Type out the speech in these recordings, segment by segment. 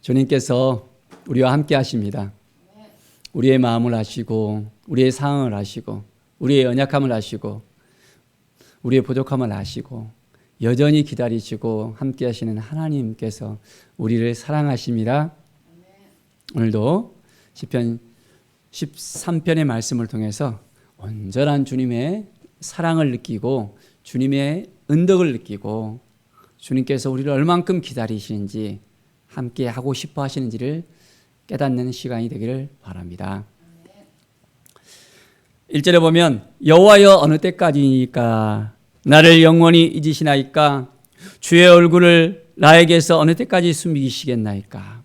주님께서 우리와 함께 하십니다. 우리의 마음을 아시고 우리의 상황을 아시고 우리의 연약함을 아시고 우리의 부족함을 아시고 여전히 기다리시고 함께 하시는 하나님께서 우리를 사랑하십니다. 오늘도 시편 13편의 말씀을 통해서 온전한 주님의 사랑을 느끼고 주님의 은덕을 느끼고 주님께서 우리를 얼만큼 기다리시는지 함께 하고 싶어 하시는지를 깨닫는 시간이 되기를 바랍니다. 1절에 보면 여호와여 어느 때까지니까 나를 영원히 잊으시나이까 주의 얼굴을 나에게서 어느 때까지 숨기시겠나이까.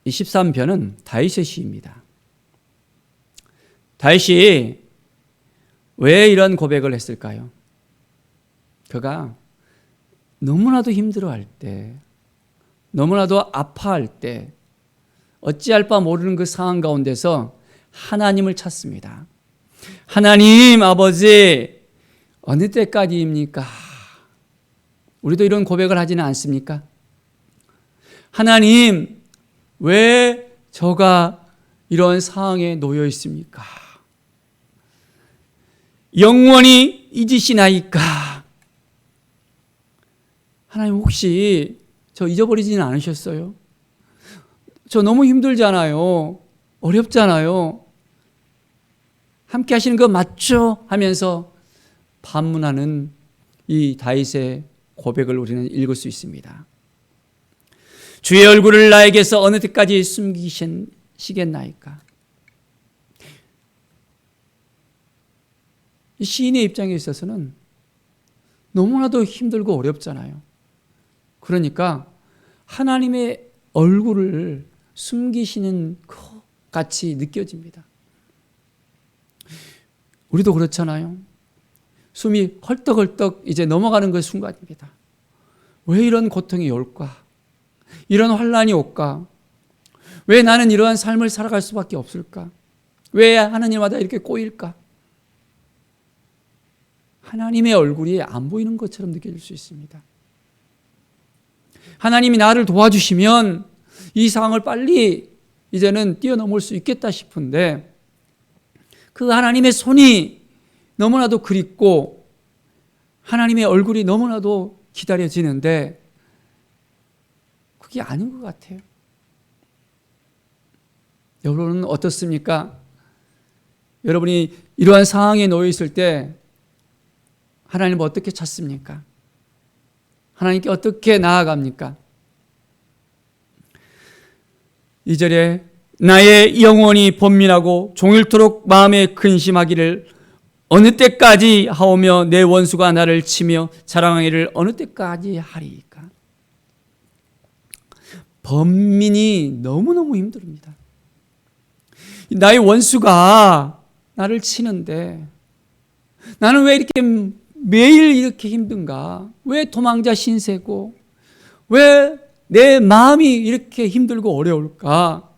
이 13편은 다윗의 시입니다. 다윗이 왜 이런 고백을 했을까요? 그가 너무나도 힘들어할 때, 너무나도 아파할 때, 어찌할 바 모르는 그 상황 가운데서 하나님을 찾습니다. 하나님 아버지 어느 때까지입니까? 우리도 이런 고백을 하지는 않습니까? 하나님 왜 저가 이런 상황에 놓여 있습니까? 영원히 잊으시나이까? 하나님 혹시 저 잊어버리지는 않으셨어요? 저 너무 힘들잖아요. 어렵잖아요. 함께 하시는 거 맞죠? 하면서 반문하는 이 다윗의 고백을 우리는 읽을 수 있습니다. 주의 얼굴을 나에게서 어느 때까지 숨기시겠나이까? 이 시인의 입장에 있어서는 너무나도 힘들고 어렵잖아요. 그러니까 하나님의 얼굴을 숨기시는 것 같이 느껴집니다. 우리도 그렇잖아요. 숨이 헐떡헐떡 이제 넘어가는 그 순간입니다. 왜 이런 고통이 올까? 이런 환난이 올까? 왜 나는 이러한 삶을 살아갈 수밖에 없을까? 왜 하나님마다 이렇게 꼬일까? 하나님의 얼굴이 안 보이는 것처럼 느껴질 수 있습니다. 하나님이 나를 도와주시면 이 상황을 빨리 이제는 뛰어넘을 수 있겠다 싶은데 그 하나님의 손이 너무나도 그립고 하나님의 얼굴이 너무나도 기다려지는데 그게 아닌 것 같아요. 여러분은 어떻습니까? 여러분이 이러한 상황에 놓여 있을 때 하나님을 어떻게 찾습니까? 하나님께 어떻게 나아갑니까? 2절에 나의 영혼이 번민하고 종일토록 마음에 근심하기를 어느 때까지 하오며 내 원수가 나를 치며 자랑하기를 어느 때까지 하리이까. 번민이 너무너무 힘듭니다. 나의 원수가 나를 치는데 나는 왜 이렇게 매일 이렇게 힘든가? 왜 도망자 신세고? 왜 내 마음이 이렇게 힘들고 어려울까?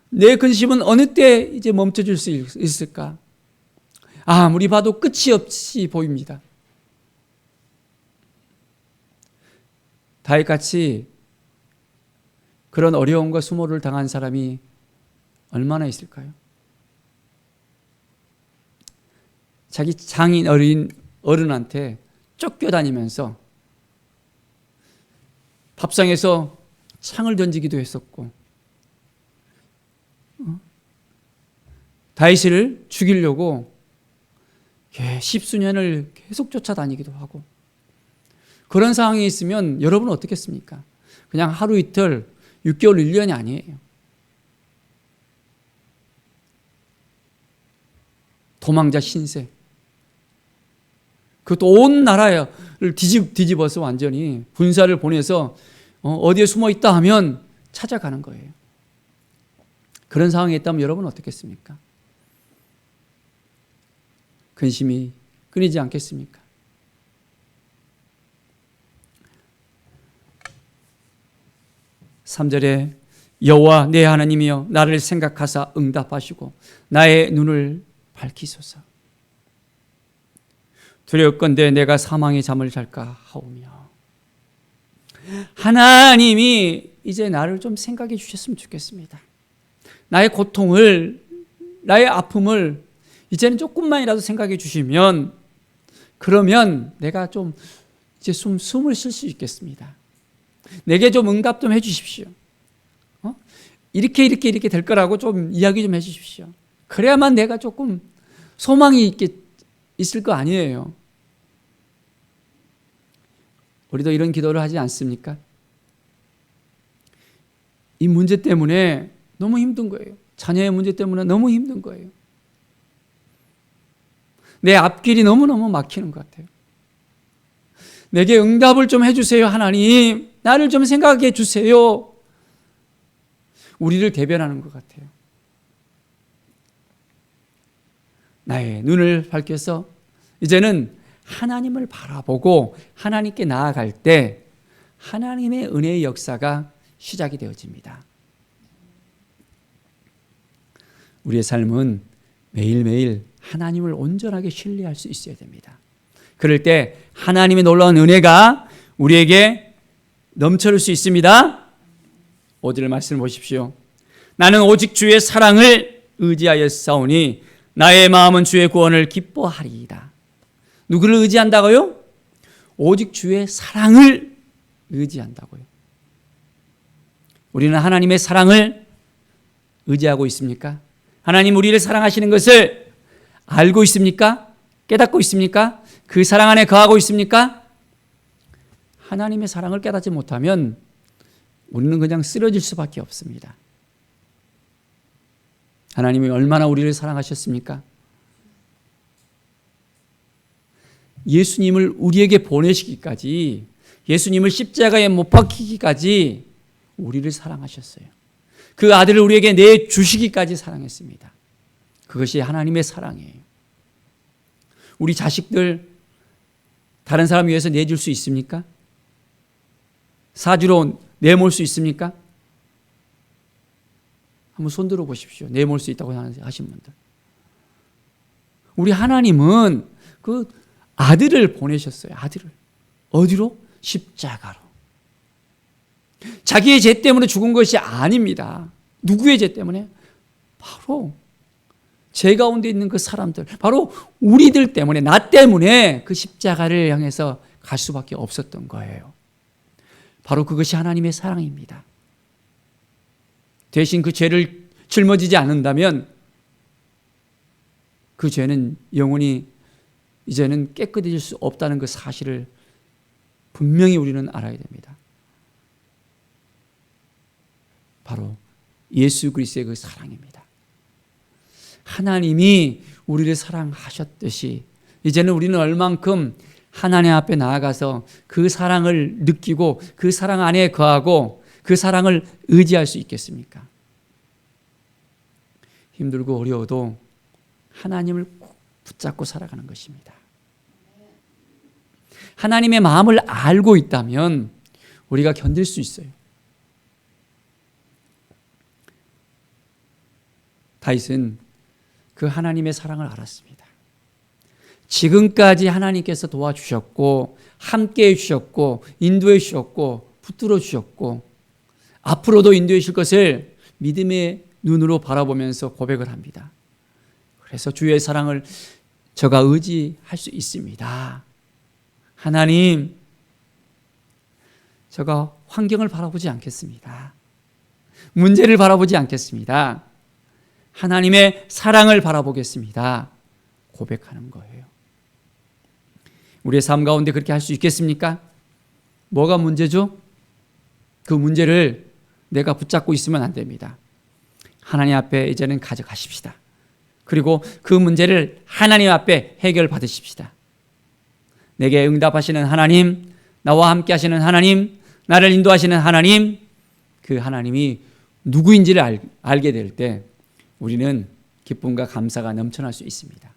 내 근심은 어느 때 이제 멈춰줄 수 있을까? 아무리 봐도 끝이 없이 보입니다. 다윗같이 그런 어려움과 수모를 당한 사람이 얼마나 있을까요? 자기 장인 어른한테 쫓겨다니면서 밥상에서 창을 던지기도 했었고 다윗을 죽이려고 십수년을 계속 쫓아다니기도 하고 그런 상황이 있으면 여러분은 어떻겠습니까? 그냥 하루 이틀 6개월 1년이 아니에요. 도망자 신세. 그것도 온 나라를 뒤집어서 완전히 군사를 보내서 어디에 숨어 있다 하면 찾아가는 거예요. 그런 상황에 있다면 여러분은 어떻겠습니까? 근심이 끊이지 않겠습니까? (3절에) 여호와 내 하나님이여 나를 생각하사 응답하시고 나의 눈을 밝히소서. 두려울건대 내가 사망의 잠을 잘까 하오며. 하나님이 이제 나를 좀 생각해 주셨으면 좋겠습니다. 나의 고통을, 나의 아픔을 이제는 조금만이라도 생각해 주시면, 그러면 내가 좀 이제 숨을 쉴 수 있겠습니다. 내게 좀 응답 좀 해 주십시오. 이렇게 될 거라고 좀 이야기 좀 해 주십시오. 그래야만 내가 조금 소망이 있을 거 아니에요. 우리도 이런 기도를 하지 않습니까? 이 문제 때문에 너무 힘든 거예요. 자녀의 문제 때문에 너무 힘든 거예요. 내 앞길이 너무너무 막히는 것 같아요. 내게 응답을 좀 해주세요, 하나님. 나를 좀 생각해 주세요. 우리를 대변하는 것 같아요. 나의 눈을 밝혀서 이제는 하나님을 바라보고 하나님께 나아갈 때 하나님의 은혜의 역사가 시작이 되어집니다. 우리의 삶은 매일매일 하나님을 온전하게 신뢰할 수 있어야 됩니다. 그럴 때 하나님의 놀라운 은혜가 우리에게 넘쳐날 수 있습니다. 5절 말씀을 보십시오. 나는 오직 주의 사랑을 의지하여 싸우니 나의 마음은 주의 구원을 기뻐하리이다. 누구를 의지한다고요? 오직 주의 사랑을 의지한다고요. 우리는 하나님의 사랑을 의지하고 있습니까? 하나님 우리를 사랑하시는 것을 알고 있습니까? 깨닫고 있습니까? 그 사랑 안에 거하고 있습니까? 하나님의 사랑을 깨닫지 못하면 우리는 그냥 쓰러질 수밖에 없습니다. 하나님이 얼마나 우리를 사랑하셨습니까? 예수님을 우리에게 보내시기까지, 예수님을 십자가에 못 박히기까지 우리를 사랑하셨어요. 그 아들을 우리에게 내주시기까지 사랑했습니다. 그것이 하나님의 사랑이에요. 우리 자식들 다른 사람 위해서 내줄 수 있습니까? 사주로 내몰 수 있습니까? 한번 손들어 보십시오. 내몰 수 있다고 하신 분들. 우리 하나님은 그 아들을 보내셨어요. 아들을. 어디로? 십자가로. 자기의 죄 때문에 죽은 것이 아닙니다. 누구의 죄 때문에? 바로 죄 가운데 있는 그 사람들, 바로 우리들 때문에, 나 때문에 그 십자가를 향해서 갈 수밖에 없었던 거예요. 바로 그것이 하나님의 사랑입니다. 대신 그 죄를 짊어지지 않는다면 그 죄는 영원히 이제는 깨끗해질 수 없다는 그 사실을 분명히 우리는 알아야 됩니다. 바로 예수 그리스도의 그 사랑입니다. 하나님이 우리를 사랑하셨듯이 이제는 우리는 얼만큼 하나님 앞에 나아가서 그 사랑을 느끼고 그 사랑 안에 거하고 그 사랑을 의지할 수 있겠습니까? 힘들고 어려워도 하나님을 꼭 붙잡고 살아가는 것입니다. 하나님의 마음을 알고 있다면 우리가 견딜 수 있어요. 다윗은 그 하나님의 사랑을 알았습니다. 지금까지 하나님께서 도와주셨고 함께해 주셨고 인도해 주셨고 붙들어 주셨고 앞으로도 인도해 주실 것을 믿음의 눈으로 바라보면서 고백을 합니다. 그래서 주의 사랑을 저가 의지할 수 있습니다. 하나님, 저가 환경을 바라보지 않겠습니다. 문제를 바라보지 않겠습니다. 하나님의 사랑을 바라보겠습니다. 고백하는 거예요. 우리의 삶 가운데 그렇게 할 수 있겠습니까? 뭐가 문제죠? 그 문제를 내가 붙잡고 있으면 안 됩니다. 하나님 앞에 이제는 가져가십시다. 그리고 그 문제를 하나님 앞에 해결받으십시다. 내게 응답하시는 하나님, 나와 함께 하시는 하나님, 나를 인도하시는 하나님, 그 하나님이 누구인지를 알게 될 때 우리는 기쁨과 감사가 넘쳐날 수 있습니다.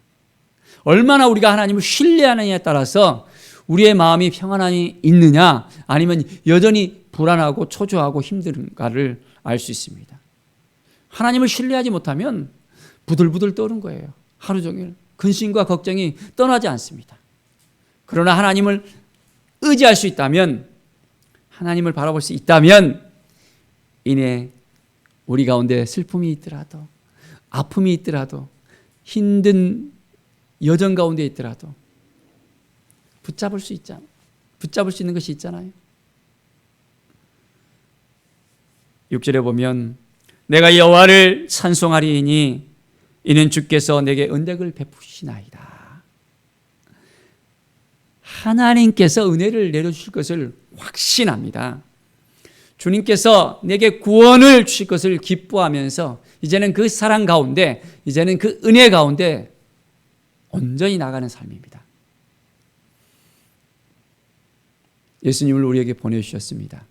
얼마나 우리가 하나님을 신뢰하느냐에 따라서 우리의 마음이 평안함이 있느냐 아니면 여전히 불안하고 초조하고 힘든가를 알 수 있습니다. 하나님을 신뢰하지 못하면 부들부들 떠는 거예요. 하루 종일 근심과 걱정이 떠나지 않습니다. 그러나 하나님을 의지할 수 있다면 하나님을 바라볼 수 있다면 이내 우리 가운데 슬픔이 있더라도, 아픔이 있더라도, 힘든 여정 가운데 있더라도 붙잡을 수 있는 것이 있잖아요. 6절에 보면 내가 여호와를 찬송하리니 이는 주께서 내게 은덕을 베푸시나이다. 하나님께서 은혜를 내려주실 것을 확신합니다. 주님께서 내게 구원을 주실 것을 기뻐하면서 이제는 그 사랑 가운데, 이제는 그 은혜 가운데 온전히 나가는 삶입니다. 예수님을 우리에게 보내주셨습니다.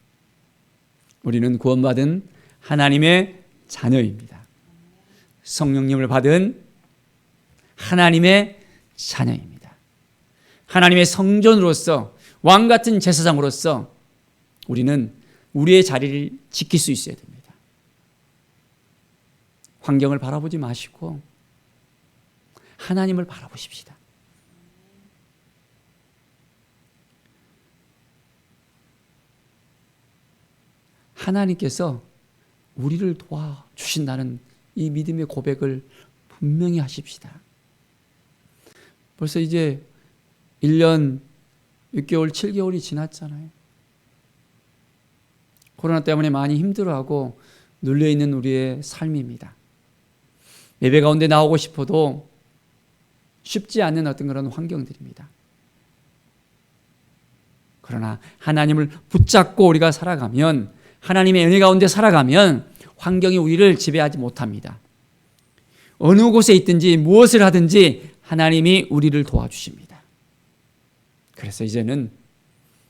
우리는 구원받은 하나님의 자녀입니다. 성령님을 받은 하나님의 자녀입니다. 하나님의 성전으로서, 왕같은 제사장으로서 우리는 우리의 자리를 지킬 수 있어야 됩니다. 환경을 바라보지 마시고 하나님을 바라보십시다. 하나님께서 우리를 도와주신다는 이 믿음의 고백을 분명히 하십시다. 벌써 이제 1년 6개월, 7개월이 지났잖아요. 코로나 때문에 많이 힘들어하고 눌려있는 우리의 삶입니다. 예배 가운데 나오고 싶어도 쉽지 않는 어떤 그런 환경들입니다. 그러나 하나님을 붙잡고 우리가 살아가면, 하나님의 은혜 가운데 살아가면 환경이 우리를 지배하지 못합니다. 어느 곳에 있든지 무엇을 하든지 하나님이 우리를 도와주십니다. 그래서 이제는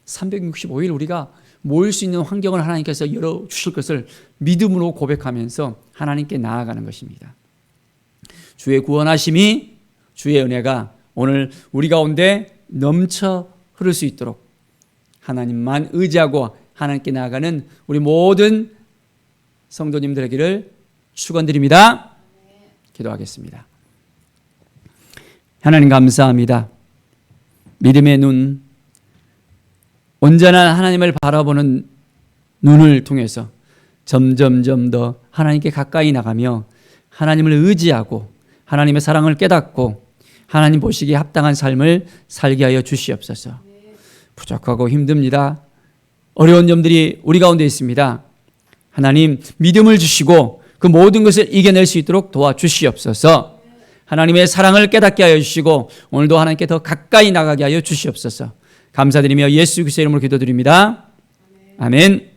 365일 우리가 모일 수 있는 환경을 하나님께서 열어주실 것을 믿음으로 고백하면서 하나님께 나아가는 것입니다. 주의 구원하심이, 주의 은혜가 오늘 우리 가운데 넘쳐 흐를 수 있도록 하나님만 의지하고 하나님께 나아가는 우리 모든 성도님들 되기를 축원드립니다. 기도하겠습니다. 하나님 감사합니다. 믿음의 눈, 온전한 하나님을 바라보는 눈을 통해서 점점점 더 하나님께 가까이 나가며 하나님을 의지하고 하나님의 사랑을 깨닫고 하나님 보시기에 합당한 삶을 살게 하여 주시옵소서. 부족하고 힘듭니다. 어려운 점들이 우리 가운데 있습니다. 하나님 믿음을 주시고 그 모든 것을 이겨낼 수 있도록 도와주시옵소서. 하나님의 사랑을 깨닫게 하여 주시고 오늘도 하나님께 더 가까이 나가게 하여 주시옵소서. 감사드리며 예수 그리스도의 이름으로 기도드립니다. 아멘.